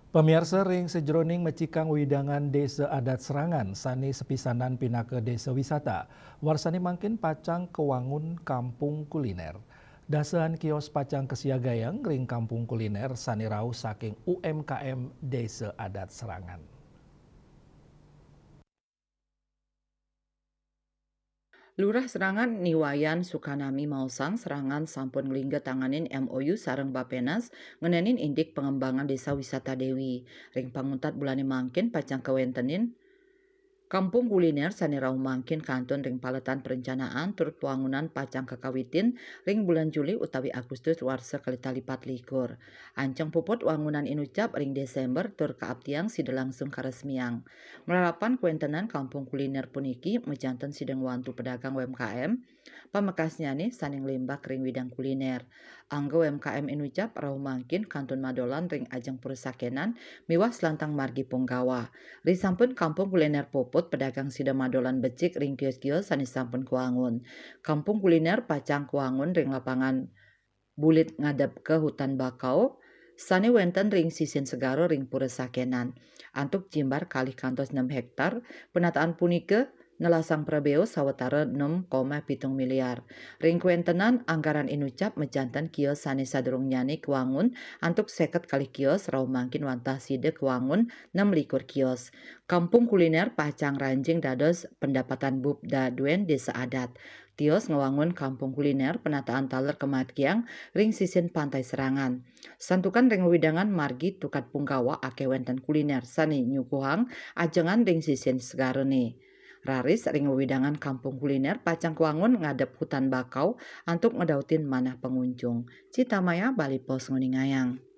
Pemirsa ring sejroning mecikang widangan desa adat serangan, sani sepisanan pinake desa wisata. Warsani mangkin pacang kewangun kampung kuliner. Dasahan kios pacang kesiagayang ring kampung kuliner sani rau saking UMKM desa adat serangan. Lurah Serangan Niwayan Sukanami Mausang Serangan sampun nglingget tanganin MOU sareng Bapenas ngenenin indik pengembangan desa wisata Dewi. Ring panguntat bulane mangkin pacang kewentenin Kampung kuliner sani rau mangkin kantun ring paletan perencanaan turut wangunan pacang kekawitin ring bulan Juli utawi Agustus warsa kalita lipat likur. Anceng puput wangunan inucap ring Desember tur kaaptiang sida langsung karesmiang. Melarapan kuentenan kampung kuliner puniki mejanten sidang wantu pedagang UMKM pamekasnya nih saning lembak ring widang kuliner. Anggo UMKM inucap rau mangkin kantun madolan ring ajeng perusakenan miwah selantang margi punggawa. Risampun kampung kuliner popot pedagang sida madolan becik ring kios-kios sanes sampun kuangun. Kampung kuliner pacang kuangun ring lapangan bulit ngadep ke hutan bakau. Sani wenten ring sisin segaro ring pura sakenan. Antuk jimbar kali kantos 6 hektar, penataan punike nelasang prebeo sawetara 6,7 miliar. Ring kuentenan anggaran inucap mejantan kios sani sadurung nyani kuangun antuk 50 kali kios rau mangkin wantah side kuangun 6 kios. Kampung kuliner pacang ranjing dados pendapatan bubda duen desa adat. Tios ngewangun kampung kuliner penataan taler kematiang ring sisin pantai serangan. Santukan ring widangan margi tukat punggawa ake wenten kuliner sani nyukuhang ajengan ring sisin segarone. Raris ring widangan kampung kuliner pacang kuangun ngadep hutan bakau antuk ngedautin manah pengunjung. Cita Maya Bali Pos Nguningayang.